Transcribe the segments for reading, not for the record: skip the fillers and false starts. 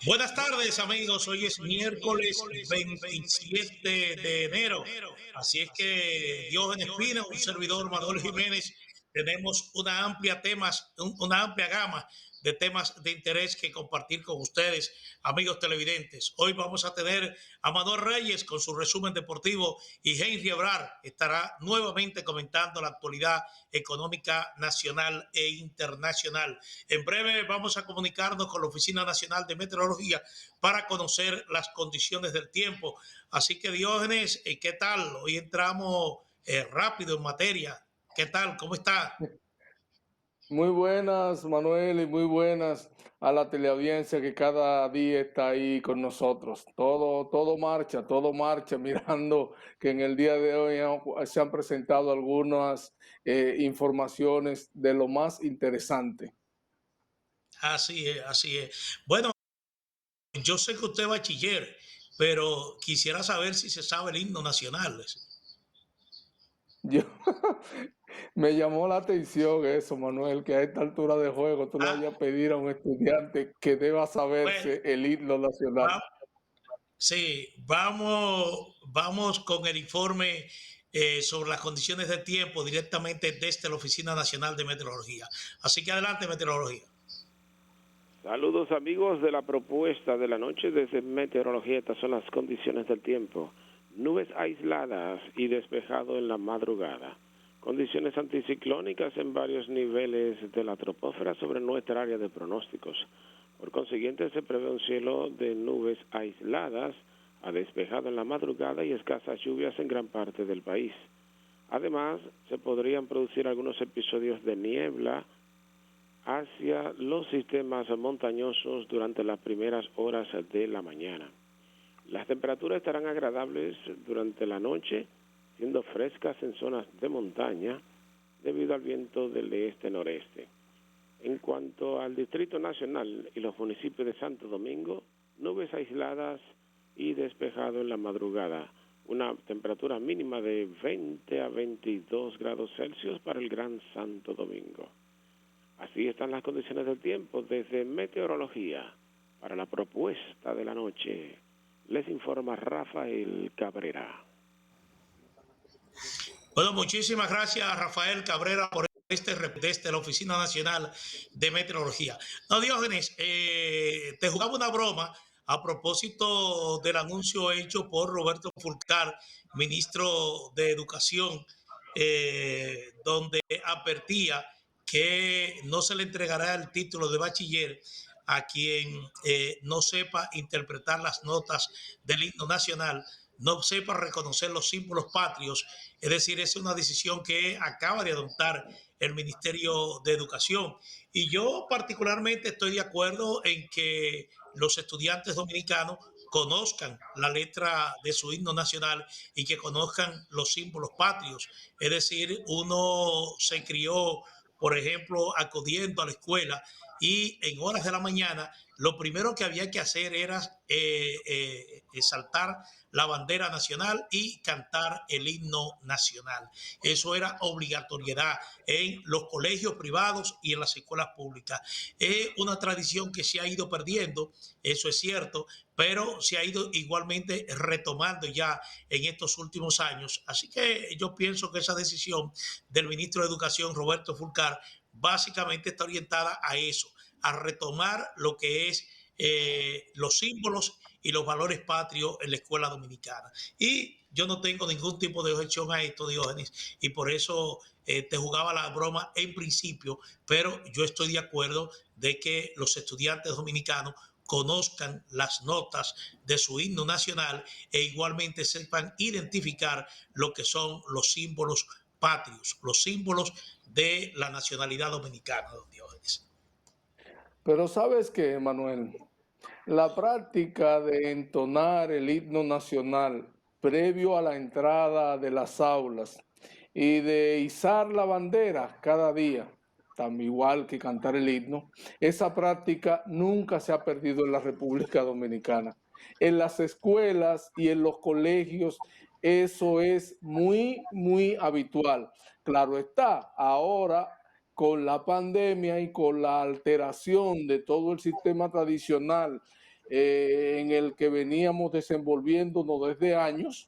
Buenas tardes amigos, hoy es miércoles 27 de enero, así es que Diógenes Espina, un servidor Manuel Jiménez, tenemos una amplia gama de temas de interés que compartir con ustedes, amigos televidentes. Hoy vamos a tener a Manuel Reyes con su resumen deportivo y Henry Ebrar estará nuevamente comentando la actualidad económica nacional e internacional. En breve vamos a comunicarnos con la Oficina Nacional de Meteorología para conocer las condiciones del tiempo. Así que Diógenes, ¿qué tal? Hoy entramos rápido en materia. ¿Qué tal? ¿Cómo está? Muy buenas, Manuel, y muy buenas a la teleaudiencia que cada día está ahí con nosotros. Todo marcha, mirando que en el día de hoy se han presentado algunas informaciones de lo más interesante. Así es, así es. Bueno, yo sé que usted es bachiller, pero quisiera saber si se sabe el himno nacional. Yo, me llamó la atención eso, Manuel, que a esta altura de juego tú le Ah, vayas a pedir a un estudiante que deba bueno, saberse el himno nacional. va, sí, vamos con el informe sobre las condiciones del tiempo directamente desde la Oficina Nacional de Meteorología. Así que adelante, meteorología. Saludos amigos de la propuesta de la noche desde Meteorología. Estas son las condiciones del tiempo. Nubes aisladas y despejado en la madrugada. Condiciones anticiclónicas en varios niveles de la troposfera sobre nuestra área de pronósticos. Por consiguiente, se prevé un cielo de nubes aisladas a despejado en la madrugada y escasas lluvias en gran parte del país. Además, se podrían producir algunos episodios de niebla hacia los sistemas montañosos durante las primeras horas de la mañana. Las temperaturas estarán agradables durante la noche, siendo frescas en zonas de montaña debido al viento del este-noreste. En cuanto al Distrito Nacional y los municipios de Santo Domingo, nubes aisladas y despejado en la madrugada. Una temperatura mínima de 20 a 22 grados Celsius para el Gran Santo Domingo. Así están las condiciones del tiempo desde Meteorología. Para la propuesta de la noche, les informa Rafael Cabrera. Bueno, muchísimas gracias, Rafael Cabrera, por este reporte de la Oficina Nacional de Meteorología. No, Diógenes, te jugaba una broma a propósito del anuncio hecho por Roberto Fulcar, ministro de Educación, donde advertía que no se le entregará el título de bachiller a quien no sepa interpretar las notas del himno nacional, no sepa reconocer los símbolos patrios. Es decir, es una decisión que acaba de adoptar el Ministerio de Educación. Y yo particularmente estoy de acuerdo en que los estudiantes dominicanos conozcan la letra de su himno nacional y que conozcan los símbolos patrios. Es decir, uno se crió, por ejemplo, acudiendo a la escuela y en horas de la mañana lo primero que había que hacer era saltar la bandera nacional y cantar el himno nacional. Eso era obligatoriedad en los colegios privados y en las escuelas públicas. Es una tradición que se ha ido perdiendo, eso es cierto, pero se ha ido igualmente retomando ya en estos últimos años. Así que yo pienso que esa decisión del ministro de Educación, Roberto Fulcar, básicamente está orientada a eso, a retomar lo que es los símbolos y los valores patrios en la escuela dominicana. Y yo no tengo ningún tipo de objeción a esto, Diógenes, y por eso te jugaba la broma en principio, pero yo estoy de acuerdo de que los estudiantes dominicanos conozcan las notas de su himno nacional e igualmente sepan identificar lo que son los símbolos patrios, los símbolos de la nacionalidad dominicana, don Diógenes. Pero ¿sabes qué, Manuel? La práctica de entonar el himno nacional previo a la entrada de las aulas y de izar la bandera cada día, tan igual que cantar el himno, esa práctica nunca se ha perdido en la República Dominicana. En las escuelas y en los colegios eso es muy habitual. Claro está, ahora con la pandemia y con la alteración de todo el sistema tradicional en el que veníamos desenvolviéndonos desde años,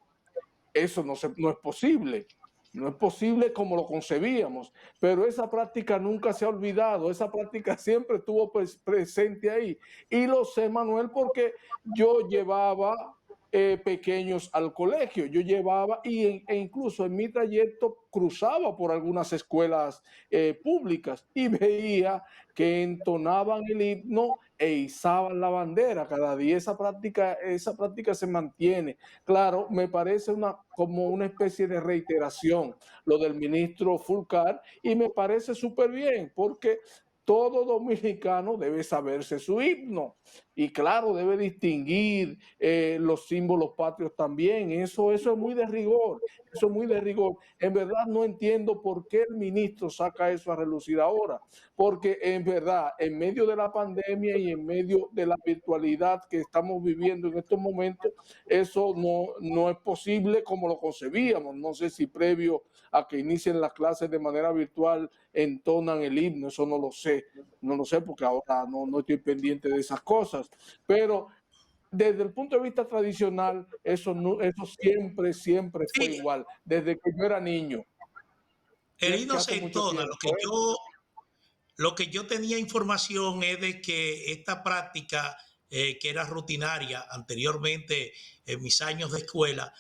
eso no es posible. No es posible como lo concebíamos, pero esa práctica nunca se ha olvidado, esa práctica siempre estuvo presente ahí. Y lo sé, Manuel, porque yo llevaba pequeños al colegio, yo llevaba e incluso en mi trayecto cruzaba por algunas escuelas públicas y veía que entonaban el himno e izaban la bandera cada día. Esa práctica se mantiene. Claro, me parece como una especie de reiteración lo del ministro Fulcar y me parece súper bien porque todo dominicano debe saberse su himno y claro, debe distinguir los símbolos patrios también. Eso es muy de rigor, eso es muy de rigor. En verdad no entiendo por qué el ministro saca eso a relucir ahora, porque en verdad, en medio de la pandemia y en medio de la virtualidad que estamos viviendo en estos momentos, eso no es posible como lo concebíamos. No sé si previo a que inicien las clases de manera virtual entonan el himno, eso no lo sé porque ahora no estoy pendiente de esas cosas, pero desde el punto de vista tradicional, eso siempre fue Sí, igual, desde que yo era niño, el que himno se hace mucho entona. tiempo. Lo que yo tenía información es de que esta práctica, que era rutinaria anteriormente en mis años de escuela,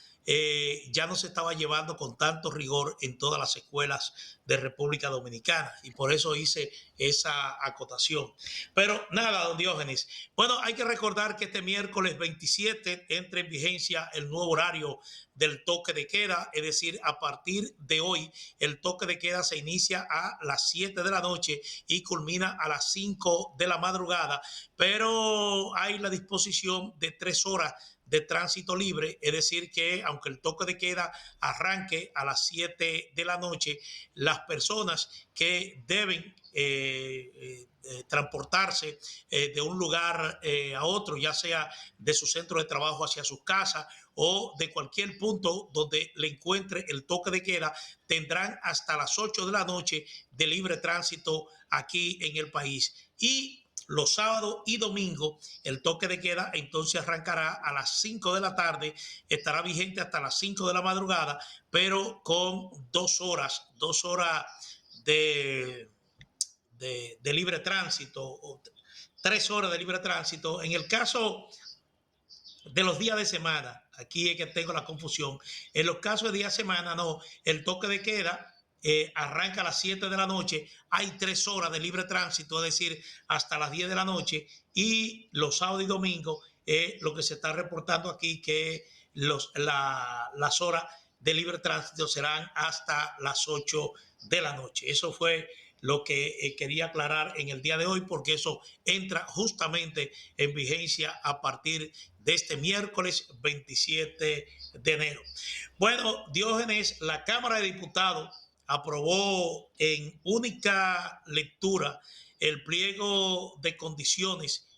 ya no se estaba llevando con tanto rigor en todas las escuelas de República Dominicana y por eso hice esa acotación. Pero nada, don Diógenes. Bueno, hay que recordar que este miércoles 27 entra en vigencia el nuevo horario del toque de queda, es decir, a partir de hoy el toque de queda se inicia a las 7 de la noche y culmina a las 5 de la madrugada, pero hay la disposición de 3 horas de tránsito libre, es decir que aunque el toque de queda arranque a las 7 de la noche, las personas que deben transportarse de un lugar a otro, ya sea de su centro de trabajo hacia sus casas o de cualquier punto donde le encuentre el toque de queda, tendrán hasta las 8 de la noche de libre tránsito aquí en el país. Y los sábados y domingos el toque de queda entonces arrancará a las 5 de la tarde, estará vigente hasta las 5 de la madrugada, pero con 2 horas de libre tránsito, o 3 horas de libre tránsito. En el caso de los días de semana, aquí es que tengo la confusión, en los casos de día de semana, no, el toque de queda arranca a las 7 de la noche, hay 3 horas de libre tránsito, es decir, hasta las 10 de la noche, y los sábados y domingos lo que se está reportando aquí, que las horas de libre tránsito serán hasta las 8 de la noche. Eso fue lo que quería aclarar en el día de hoy, porque eso entra justamente en vigencia a partir de este miércoles 27 de enero. Bueno, Diógenes, la Cámara de Diputados aprobó en única lectura el pliego de condiciones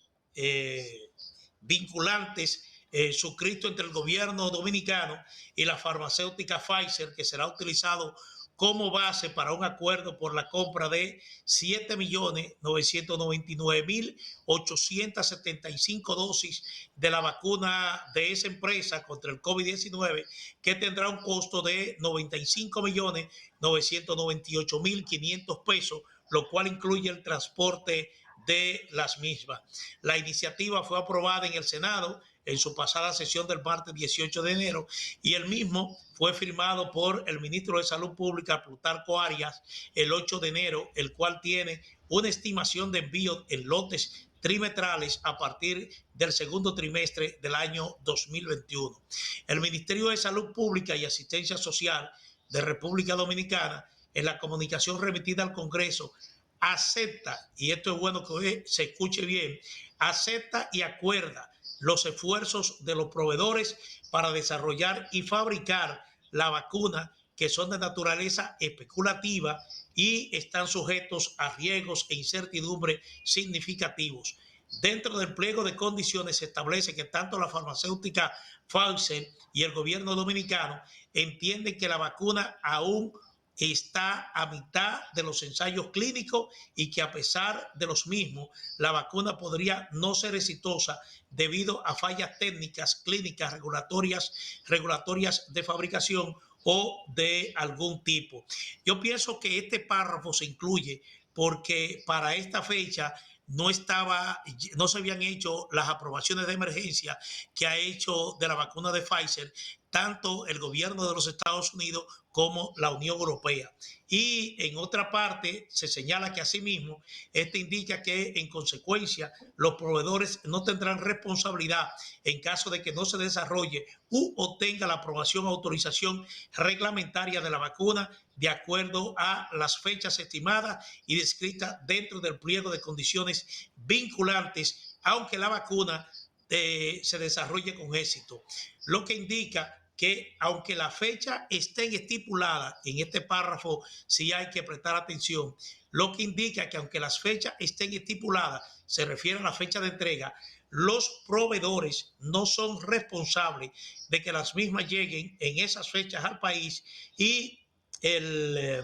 vinculantes suscrito entre el gobierno dominicano y la farmacéutica Pfizer, que será utilizado como base para un acuerdo por la compra de 7.999.875 dosis de la vacuna de esa empresa contra el COVID-19, que tendrá un costo de 95.998.500 pesos, lo cual incluye el transporte de las mismas. La iniciativa fue aprobada en el Senado en su pasada sesión del martes 18 de enero y el mismo fue firmado por el ministro de Salud Pública, Plutarco Arias, el 8 de enero, el cual tiene una estimación de envío en lotes trimestrales a partir del segundo trimestre del año 2021. El Ministerio de Salud Pública y Asistencia Social de República Dominicana, en la comunicación remitida al Congreso, acepta, y esto es bueno que se escuche bien, acepta y acuerda los esfuerzos de los proveedores para desarrollar y fabricar la vacuna, que son de naturaleza especulativa y están sujetos a riesgos e incertidumbre significativos. Dentro del pliego de condiciones se establece que tanto la farmacéutica Pfizer y el gobierno dominicano entienden que la vacuna aún está a mitad de los ensayos clínicos y que a pesar de los mismos, la vacuna podría no ser exitosa debido a fallas técnicas, clínicas, regulatorias de fabricación o de algún tipo. Yo pienso que este párrafo se incluye porque para esta fecha no se habían hecho las aprobaciones de emergencia que ha hecho de la vacuna de Pfizer tanto el gobierno de los Estados Unidos como la Unión Europea. Y en otra parte se señala que asimismo, este indica que en consecuencia los proveedores no tendrán responsabilidad en caso de que no se desarrolle u obtenga la aprobación o autorización reglamentaria de la vacuna de acuerdo a las fechas estimadas y descritas dentro del pliego de condiciones vinculantes, aunque la vacuna se desarrolle con éxito. Lo que indica que aunque la fecha esté estipulada en este párrafo, sí hay que prestar atención, lo que indica que aunque las fechas estén estipuladas, se refiere a la fecha de entrega, los proveedores no son responsables de que las mismas lleguen en esas fechas al país y el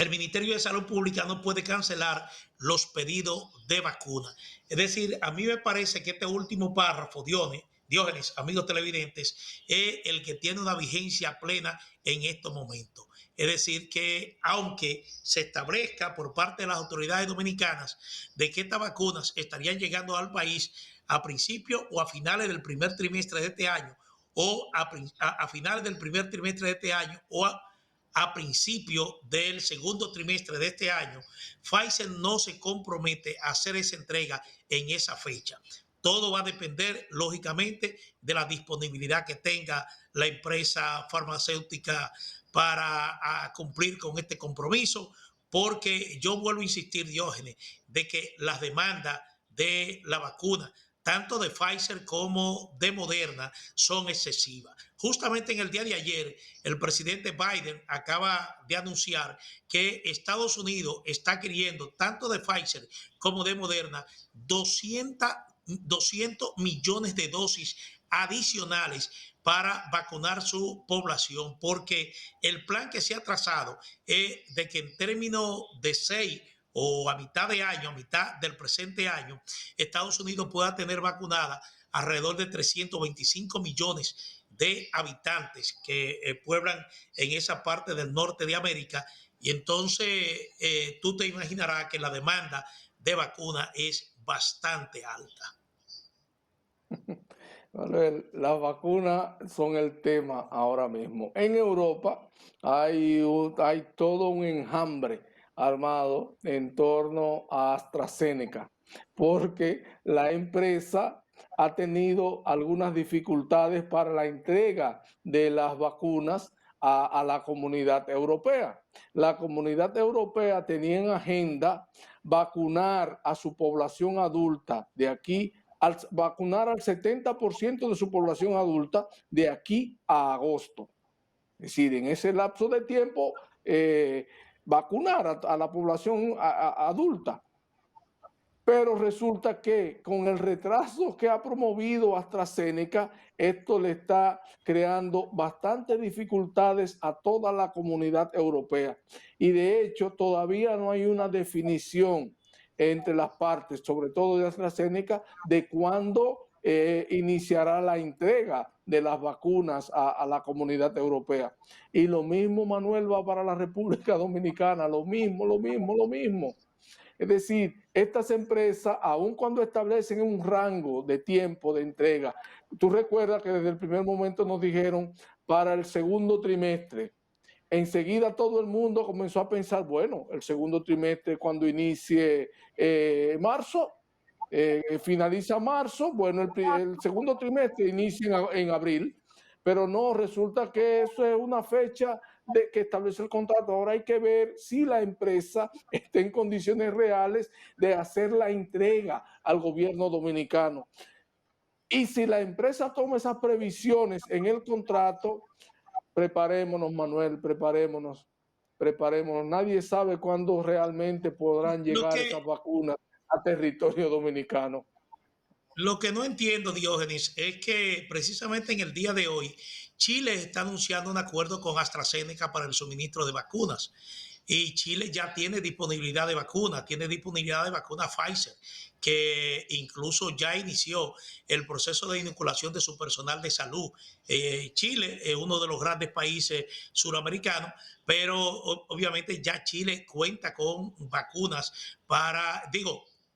Ministerio de Salud Pública no puede cancelar los pedidos de vacuna. Es decir, a mí me parece que este último párrafo, Diógenes, amigos televidentes, es el que tiene una vigencia plena en estos momentos. Es decir, que aunque se establezca por parte de las autoridades dominicanas de que estas vacunas estarían llegando al país a principios o a finales del primer trimestre de este año, o a finales del primer trimestre de este año, o a principio del segundo trimestre de este año, Pfizer no se compromete a hacer esa entrega en esa fecha. Todo va a depender, lógicamente, de la disponibilidad que tenga la empresa farmacéutica para cumplir con este compromiso, porque yo vuelvo a insistir, Diógenes, de que las demandas de la vacuna, tanto de Pfizer como de Moderna, son excesivas. Justamente en el día de ayer, el presidente Biden acaba de anunciar que Estados Unidos está adquiriendo tanto de Pfizer como de Moderna 200 millones de dosis adicionales para vacunar su población, porque el plan que se ha trazado es de que en términos de 6 o a mitad de año, a mitad del presente año, Estados Unidos pueda tener vacunada alrededor de 325 millones de habitantes que pueblan en esa parte del norte de América. Y entonces tú te imaginarás que la demanda de vacuna es bastante alta. Manuel, las vacunas son el tema ahora mismo. En Europa hay todo un enjambre armado en torno a AstraZeneca, porque la empresa ha tenido algunas dificultades para la entrega de las vacunas a la comunidad europea. La comunidad europea tenía en agenda vacunar a su población adulta de aquí al vacunar al 70% de su población adulta de aquí a agosto. Es decir, en ese lapso de tiempo, vacunar a la población adulta. Pero resulta que con el retraso que ha promovido AstraZeneca, esto le está creando bastantes dificultades a toda la comunidad europea. Y de hecho, todavía no hay una definición entre las partes, sobre todo de AstraZeneca, de cuándo iniciará la entrega de las vacunas a la comunidad europea. Y lo mismo, Manuel, va para la República Dominicana, lo mismo. Es decir, estas empresas, aun cuando establecen un rango de tiempo de entrega, tú recuerdas que desde el primer momento nos dijeron para el segundo trimestre. Enseguida todo el mundo comenzó a pensar, bueno, el segundo trimestre cuando inicie marzo, finaliza marzo, bueno, el segundo trimestre inicia en abril, pero no, resulta que eso es una fecha que establece el contrato. Ahora hay que ver si la empresa está en condiciones reales de hacer la entrega al gobierno dominicano. Y si la empresa toma esas previsiones en el contrato, preparémonos, Manuel, preparémonos. Nadie sabe cuándo realmente podrán llegar esas vacunas a territorio dominicano. Lo que no entiendo, Diógenes, es que precisamente en el día de hoy, Chile está anunciando un acuerdo con AstraZeneca para el suministro de vacunas. Y Chile ya tiene disponibilidad de vacunas, tiene disponibilidad de vacuna Pfizer, que incluso ya inició el proceso de inoculación de su personal de salud. Chile es uno de los grandes países suramericanos, pero obviamente ya Chile cuenta con vacunas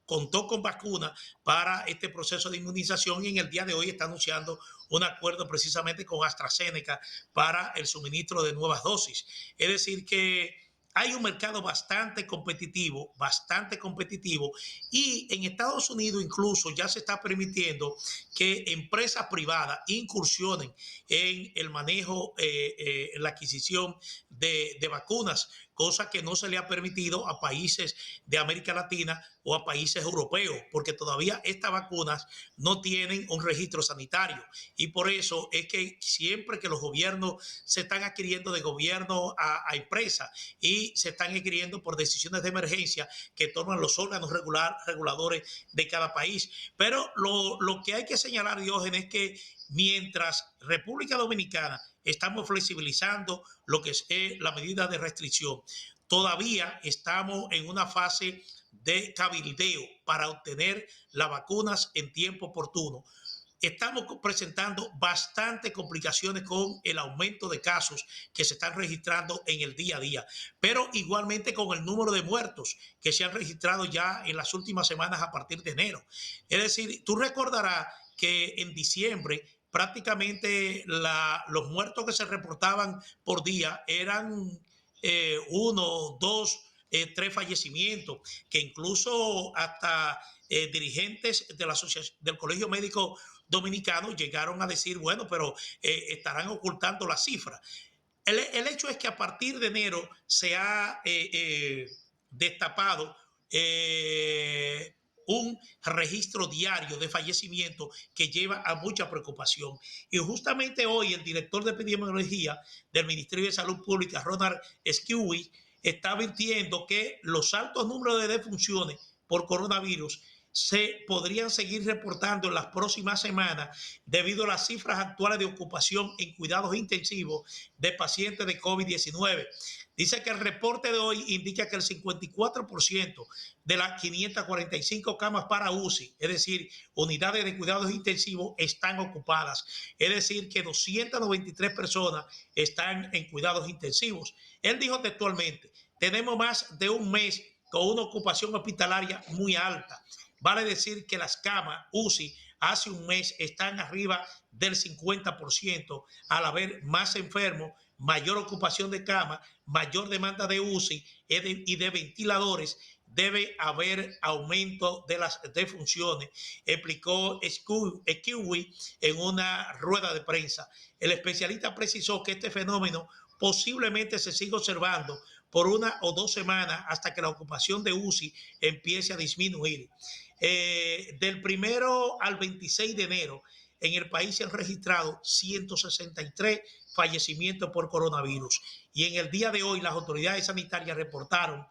contó con vacunas para este proceso de inmunización y en el día de hoy está anunciando un acuerdo precisamente con AstraZeneca para el suministro de nuevas dosis. Es decir, que hay un mercado bastante competitivo y en Estados Unidos incluso ya se está permitiendo que empresas privadas incursionen en el manejo, en la adquisición de vacunas, cosa que no se le ha permitido a países de América Latina o a países europeos, porque todavía estas vacunas no tienen un registro sanitario. Y por eso es que siempre que los gobiernos se están adquiriendo de gobierno a empresas y se están adquiriendo por decisiones de emergencia que toman los órganos reguladores de cada país. Pero lo que hay que señalar, Diógenes, es que mientras República Dominicana estamos flexibilizando lo que es la medida de restricción, todavía estamos en una fase de cabildeo para obtener las vacunas en tiempo oportuno. Estamos presentando bastantes complicaciones con el aumento de casos que se están registrando en el día a día, pero igualmente con el número de muertos que se han registrado ya en las últimas semanas a partir de enero. Es decir, tú recordarás que en diciembre prácticamente los muertos que se reportaban por día eran uno, dos, tres fallecimientos, que incluso hasta dirigentes de la asociación, del Colegio Médico Dominicano llegaron a decir, bueno, pero estarán ocultando las cifras. El hecho es que a partir de enero se ha destapado un registro diario de fallecimiento que lleva a mucha preocupación. Y justamente hoy el director de epidemiología del Ministerio de Salud Pública, Ronald Esquiwi, está advirtiendo que los altos números de defunciones por coronavirus se podrían seguir reportando en las próximas semanas debido a las cifras actuales de ocupación en cuidados intensivos de pacientes de COVID-19. Dice que el reporte de hoy indica que el 54% de las 545 camas para UCI, es decir, unidades de cuidados intensivos, están ocupadas. Es decir, que 293 personas están en cuidados intensivos. Él dijo textualmente, tenemos más de un mes con una ocupación hospitalaria muy alta. Vale decir que las camas UCI hace un mes están arriba del 50%, al haber más enfermos, mayor ocupación de camas, mayor demanda de UCI y de ventiladores, debe haber aumento de las defunciones, explicó Esquiwi en una rueda de prensa. El especialista precisó que este fenómeno posiblemente se siga observando por 1 o 2 semanas hasta que la ocupación de UCI empiece a disminuir. Del 1 al 26 de enero, en el país se han registrado 163 fallecimientos por coronavirus. Y en el día de hoy, las autoridades sanitarias reportaron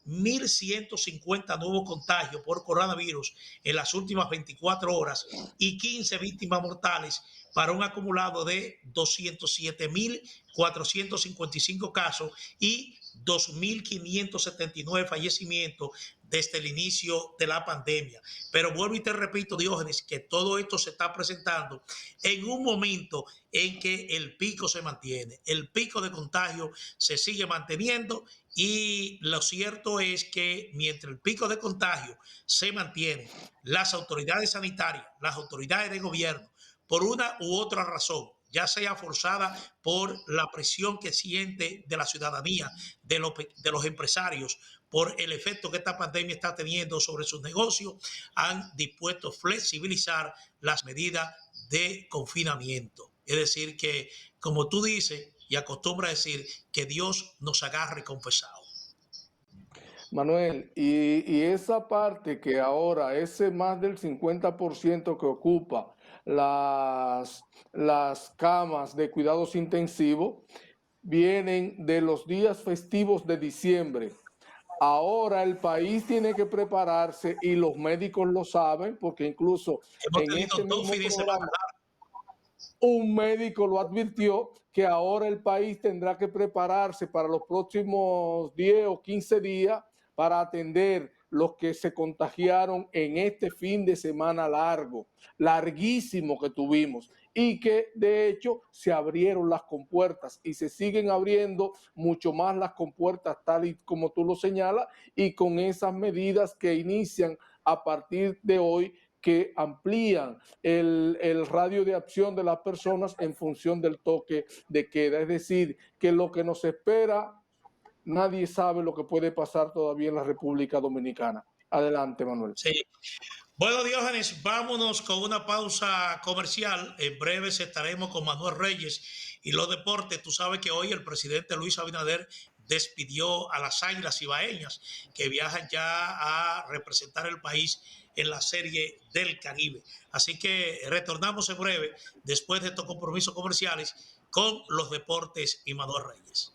1.150 nuevos contagios por coronavirus en las últimas 24 horas y 15 víctimas mortales para un acumulado de 207.455 casos y 2.579 fallecimientos desde el inicio de la pandemia. Pero vuelvo y te repito, Diógenes, que todo esto se está presentando en un momento en que el pico se mantiene, el pico de contagio se sigue manteniendo y lo cierto es que mientras el pico de contagio se mantiene, las autoridades sanitarias, las autoridades de gobierno, por una u otra razón, ya sea forzada por la presión que siente de la ciudadanía, de los empresarios, por el efecto que esta pandemia está teniendo sobre sus negocios, han dispuesto a flexibilizar las medidas de confinamiento. Es decir, que como tú dices y acostumbra decir, que Dios nos agarre confesado. Manuel, y esa parte que ahora, ese más del 50% que ocupa las camas de cuidados intensivos, vienen de los días festivos de diciembre. Ahora el país tiene que prepararse y los médicos lo saben, porque incluso Hemos en tenido este 2 mismo fines de semana programa largos. un médico lo advirtió que ahora el país tendrá que prepararse para los próximos 10 o 15 días para atender los que se contagiaron en este fin de semana larguísimo que tuvimos, y que de hecho se abrieron las compuertas y se siguen abriendo mucho más las compuertas tal y como tú lo señalas, y con esas medidas que inician a partir de hoy, que amplían el radio de acción de las personas en función del toque de queda. Es decir, que lo que nos espera, nadie sabe lo que puede pasar todavía en la República Dominicana. Adelante, Manuel. Sí. Bueno, Diógenes, vámonos con una pausa comercial. En breves estaremos con Manuel Reyes y los deportes. Tú sabes que hoy el presidente Luis Abinader despidió a las Águilas Ibaeñas, que viajan ya a representar el país en la Serie del Caribe. Así que retornamos en breve, después de estos compromisos comerciales, con los deportes y Manuel Reyes.